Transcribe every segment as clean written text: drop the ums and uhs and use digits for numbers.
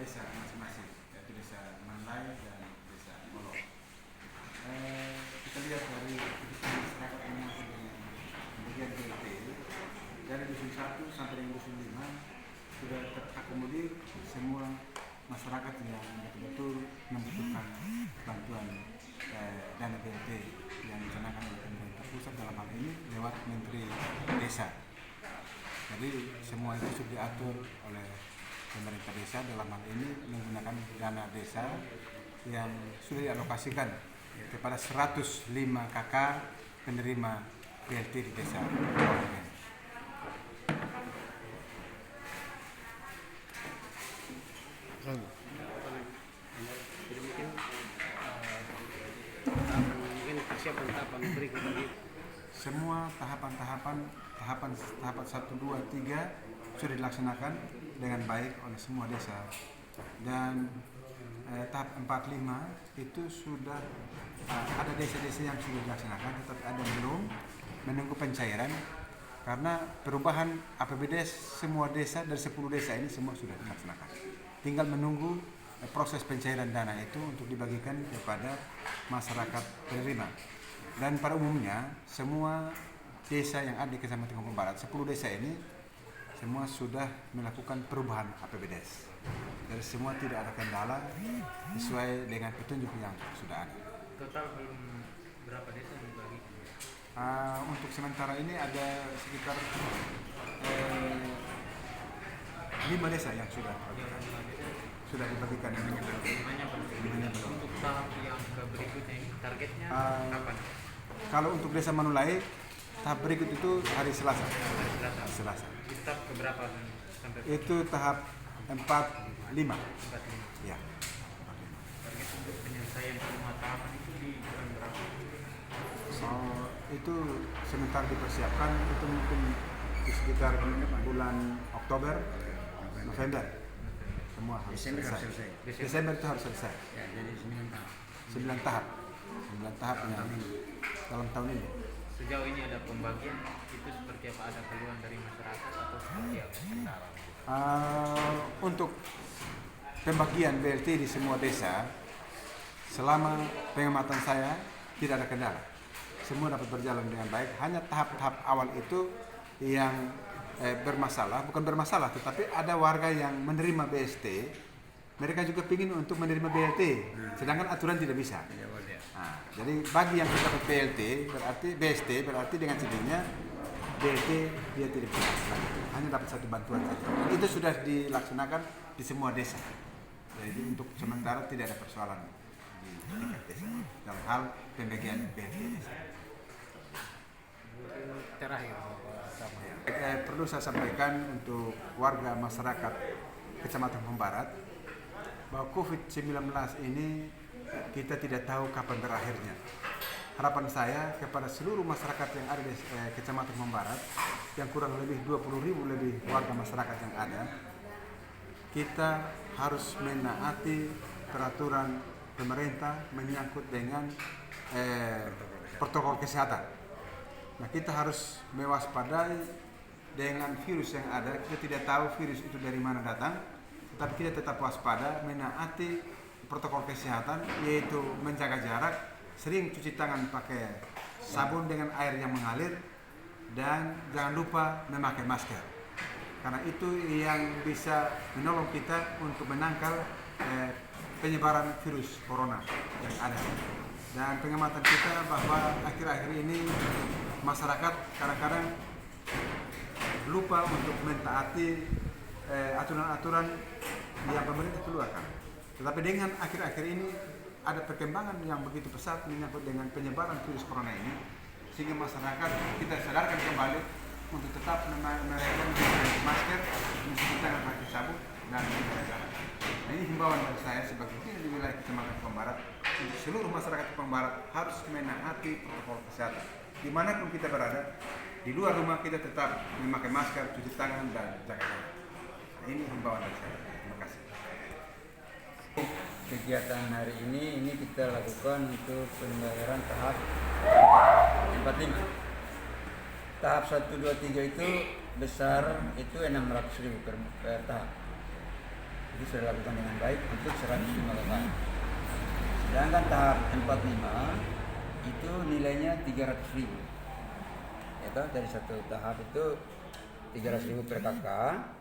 desa masing-masing, yaitu desa Mandai dan desa Molok. Kita lihat dari kebutuhan masyarakat yang masuk dengan pembagian BLT dari dusun 1 sampai dengan dusun 5 sudah terakomodir semua masyarakat yang betul-betul membutuhkan bantuan dana BLT yang dicanangkan oleh pemerintah pusat dalam hal ini lewat Menteri Desa. Jadi semua itu sudah diatur oleh pemerintah desa dalam hal ini menggunakan dana desa yang sudah dialokasikan kepada 105 KK penerima BLT di desa. Mungkin persiapan tahapan berikutnya. Semua tahapan 1, 2, 3 sudah dilaksanakan dengan baik oleh semua desa, dan tahap 4, 5 itu sudah ada desa-desa yang sudah dilaksanakan, tetapi ada yang belum, menunggu pencairan karena perubahan APBD semua desa dari 10 desa ini semua sudah dilaksanakan. Tinggal menunggu proses pencairan dana itu untuk dibagikan kepada masyarakat penerima. Dan pada umumnya semua desa yang ada di Kecamatan Kampung Barat, 10 desa ini semua sudah melakukan perubahan APBDes. Jadi semua tidak ada kendala sesuai dengan petunjuk yang sudah ada. Total belum berapa desa yang dibagi? Untuk sementara ini ada sekitar 5 desa yang sudah dibagikan. Limanya belum. Untuk tahap yang berikutnya ini targetnya kapan? Kalau untuk desa Manulai tahap berikut itu hari Selasa. Selasa. Itu tahap keberapa sampai? Itu tahap 4, 5. Ya. Target untuk penyelesaian semua tahapan itu di bulan berapa? Itu sementara dipersiapkan itu mungkin di sekitar bulan Oktober, November. Semua harus selesai. Desember itu harus selesai. Ya, jadi 9 tahap. 9 tahap. 9 tahap yang dalam tahun ini. Sejauh ini ada pembagian itu seperti apa, ada keluhan dari masyarakat atau seperti apa? Untuk pembagian BLT di semua desa selama pengamatan saya tidak ada kendala, semua dapat berjalan dengan baik. Hanya tahap-tahap awal itu yang bukan bermasalah, tetapi ada warga yang menerima BST, mereka juga ingin untuk menerima BLT, sedangkan aturan tidak bisa. Jadi bagi yang dapat BLT berarti BST berarti dengan sendirinya BLT dia tidak bisa, hanya dapat satu bantuan saja. Itu sudah dilaksanakan di semua desa. Jadi untuk sementara tidak ada persoalan di tingkat desa dalam hal pembagian BLT desa. Terakhir, Perlu saya sampaikan untuk warga masyarakat Kecamatan Pembarat bahwa COVID-19 ini kita tidak tahu kapan berakhirnya. Harapan saya kepada seluruh masyarakat yang ada di Kecamatan Pembarat yang kurang lebih 20.000 lebih warga masyarakat yang ada, kita harus menaati peraturan pemerintah menyangkut dengan protokol kesehatan. Nah, kita harus mewaspadai dengan virus yang ada. Kita tidak tahu virus itu dari mana datang, tetapi kita tetap waspada, menaati protokol kesehatan, yaitu menjaga jarak, sering cuci tangan pakai sabun dengan air yang mengalir, dan jangan lupa memakai masker. Karena itu yang bisa menolong kita untuk menangkal penyebaran virus corona yang ada. Dan pengamatan kita bahwa akhir-akhir ini masyarakat kadang-kadang lupa untuk mentaati aturan-aturan yang pemerintah keluarkan. Tetapi dengan akhir-akhir ini ada perkembangan yang begitu pesat menyangkut dengan penyebaran virus corona ini, sehingga masyarakat kita sadarkan kembali untuk tetap memakai masker, mencuci tangan pakai sabun, dan menjaga jarak. Nah, ini himbauan dari saya sebagai di wilayah Kecamatan Pembarat, untuk seluruh masyarakat Pembarat harus menaati protokol kesehatan. Dimanapun kita berada, di luar rumah kita tetap memakai masker, cuci tangan, dan jaga jarak. Nah, ini himbauan dari saya. Terima kasih. Kegiatan hari ini kita lakukan untuk pembayaran tahap 45. Tahap 1, 2, 3 itu besar itu 600.000 per tahap. itu sudah dilakukan dengan baik untuk 105 kakak. Sedangkan tahap 45 itu nilainya 300.000. Ya toh, dari satu tahap itu 300.000 per kakak.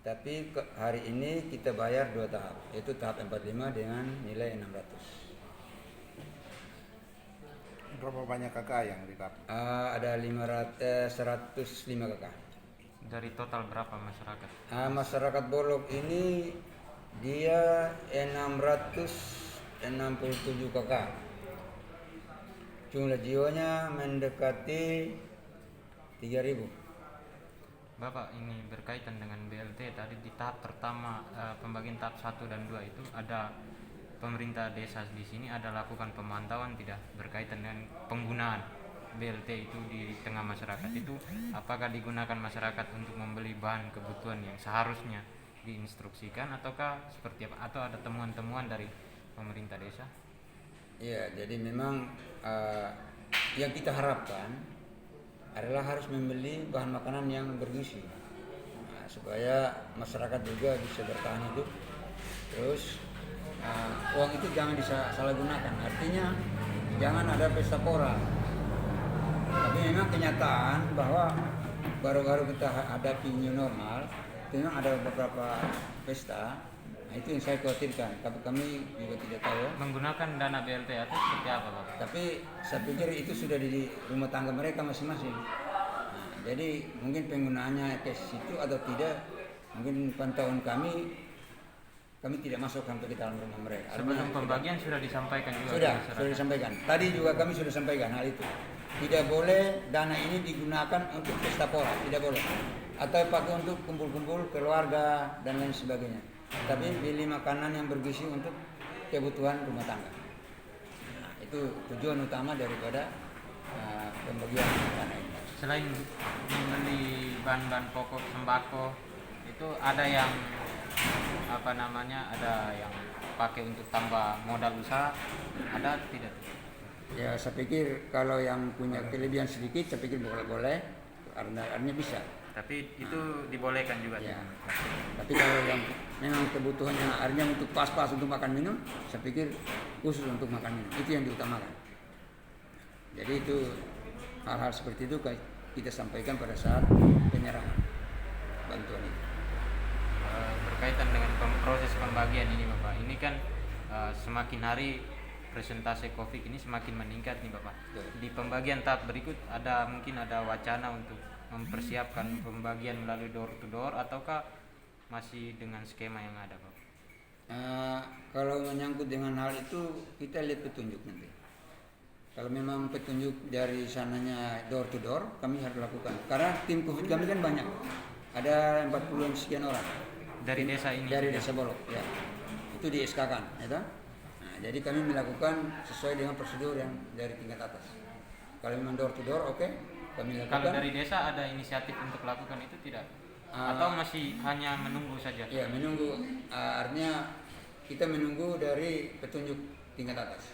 Tapi hari ini kita bayar 2 tahap, yaitu tahap 45 dengan nilai 600. Berapa banyak kakak yang ditap? Ada 105 kakak. Dari total berapa masyarakat? Masyarakat Bolok ini dia 667 kakak. Jumlah jiwanya mendekati 3.000. Bapak, ini berkaitan dengan BLT tadi di tahap pertama, pembagian tahap 1 dan 2 itu ada pemerintah desa di sini ada lakukan pemantauan tidak berkaitan dengan penggunaan BLT itu di tengah masyarakat itu, apakah digunakan masyarakat untuk membeli bahan kebutuhan yang seharusnya diinstruksikan ataukah seperti apa, atau ada temuan-temuan dari pemerintah desa? Ya, jadi memang yang kita harapkan adalah harus membeli bahan makanan yang bergizi, supaya masyarakat juga bisa bertahan hidup. Terus uang itu jangan disalahgunakan, artinya jangan ada pesta pora. Tapi memang kenyataan bahwa baru-baru kita hadapi new normal, itu memang ada beberapa pesta. Nah, itu yang saya khawatirkan, tapi kami juga tidak tahu. Menggunakan dana BLT atau seperti apa, Pak? Tapi saya pikir itu sudah di rumah tangga mereka masing-masing. Nah, jadi mungkin penggunaannya ke situ atau tidak, mungkin pantauan kami tidak masuk sampai ke dalam rumah mereka. Sebelum pembagian sudah disampaikan juga. Sudah disampaikan. Tadi juga kami sudah sampaikan hal itu. Tidak boleh dana ini digunakan untuk pesta pora, tidak boleh. Atau pakai untuk kumpul-kumpul keluarga dan lain sebagainya. Tapi beli makanan yang bergizi untuk kebutuhan rumah tangga. Nah, itu tujuan utama daripada pembagian dana ini. Selain membeli bahan-bahan pokok sembako, itu ada yang ada yang pakai untuk tambah modal usaha, ada tidak? Ya, saya pikir kalau yang punya kelebihan sedikit, saya pikir boleh, artinya bisa. Tapi itu dibolehkan juga. Ya. Tapi kalau yang memang kebutuhannya artinya untuk pas-pas untuk makan minum, saya pikir khusus untuk makan minum itu yang diutamakan. Jadi itu hal-hal seperti itu kita sampaikan pada saat penyerahan bantuan itu. Berkaitan dengan proses pembagian ini, Bapak, ini kan semakin hari presentasi COVID ini semakin meningkat nih, Bapak. Di pembagian tahap berikut mungkin ada wacana untuk mempersiapkan pembagian melalui door to door ataukah masih dengan skema yang ada, Pak? Kalau menyangkut dengan hal itu kita lihat petunjuk nanti. Kalau memang petunjuk dari sananya door to door, kami harus lakukan. Karena tim COVID kami kan banyak, ada 40 sekian orang. Dari desa ini? Dari desa Bolok, ya. Itu di SK kan, ya. Nah, jadi kami melakukan sesuai dengan prosedur yang dari tingkat atas. Kalau memang door to door, oke, kami lakukan. Kalau dari desa ada inisiatif untuk lakukan itu tidak? Atau masih hanya menunggu saja? Ya, menunggu. Artinya kita menunggu dari petunjuk tingkat atas.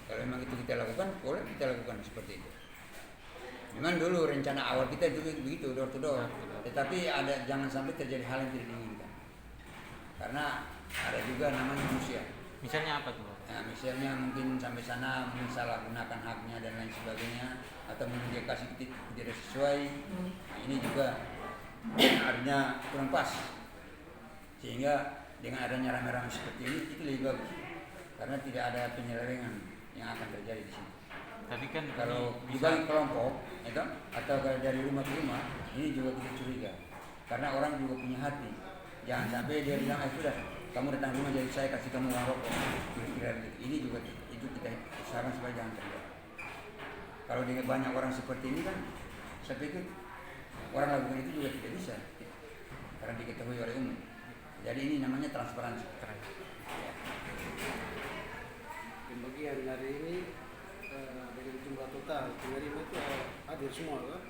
Kalau memang itu kita lakukan, boleh kita lakukan seperti itu. Memang dulu rencana awal kita dulu begitu, door to door. Tetapi jangan sampai terjadi hal yang tidak diinginkan. Karena ada juga namanya manusia. Misalnya apa tuh? Nah, misalnya mungkin sampai sana mungkin salah gunakan haknya dan lain sebagainya, atau mungkin dia kasih tidak sesuai. Nah, ini juga artinya kurang pas. Sehingga dengan adanya rame-rame seperti ini itu lebih bagus. Karena tidak ada penyelewengan yang akan terjadi di sini. Tapi kan kalau dibagi kelompok, ya kan? Atau dari rumah ke rumah, ini juga kita curiga. Karena orang juga punya hati. Jangan sampai dia bilang, sudah, kamu datang rumah jadi saya kasih kamu uang rokok. Kira-kira gitu. Ini juga itu kita usahakan supaya jangan terjadi. Kalau dengan banyak orang seperti ini kan, saya pikir orang lakukan itu juga tidak bisa, karena diketahui oleh umum. Jadi ini namanya transparansi. Pembagian hari ini dengan jumlah total penerima itu hadir semua, kan?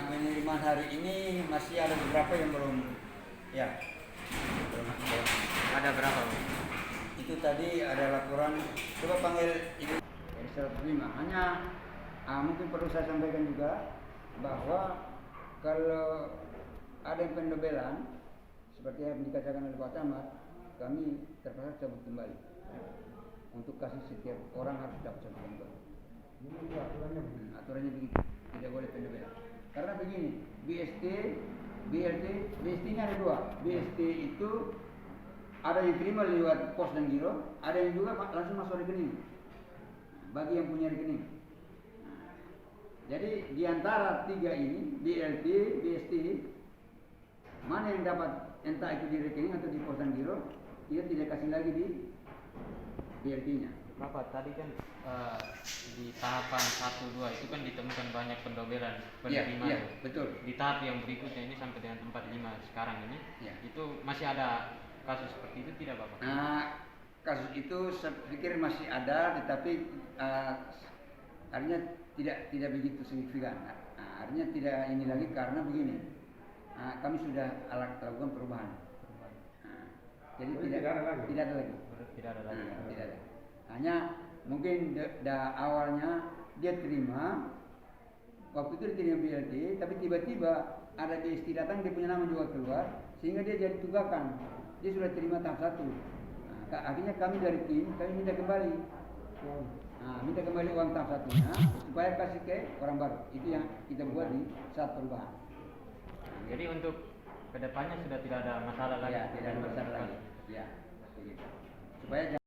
Penerimaan hari ini masih ada beberapa yang belum, ya. ada berapa? Itu tadi ada laporan, coba panggil ibu dari 105. Hanya mungkin perlu saya sampaikan juga bahwa kalau ada yang pendobelan seperti yang dikatakan oleh Pak Camat, kami terpaksa cabut kembali. Untuk kasih setiap orang harus dapat satu lembar. Aturannya begitu, tidak boleh pendobelan. Karena begini, BST, BLT, BST ini ada dua. BST itu ada yang terima lewat pos dan giro, ada yang juga langsung masuk rekening. Bagi yang punya rekening. Jadi di antara tiga ini, BLT, BST, mana yang dapat entah itu di rekening atau di pos dan giro, dia tidak kasih lagi di BLT-nya. Bapak tadi kan di tahapan 1, 2 itu kan ditemukan banyak pendobelan penerima. Iya, betul. Di tahap yang berikutnya ini sampai dengan tempat 5 sekarang ini, itu masih ada kasus seperti itu tidak Bapak? Nah, kasus itu saya pikir masih ada, tetapi artinya tidak begitu signifikan. Artinya tidak ini lagi karena begini, kami sudah lakukan perubahan. Jadi tidak ada lagi. Tidak ada lagi. Tidak ada. Hanya mungkin awalnya dia terima, waktu itu dia terima BLT, tapi tiba-tiba ada BST datang, dia punya nama juga keluar, sehingga dia jadi tunggakan. Dia sudah terima tahap 1. Akhirnya kami dari tim, kami minta kembali. Minta kembali uang tahap 1-nya supaya kasih ke orang baru. Itu yang kita buat di saat perubahan. Jadi untuk kedepannya sudah tidak ada masalah lagi. Ya, tidak ada masalah lagi. Ya, begitu. Supaya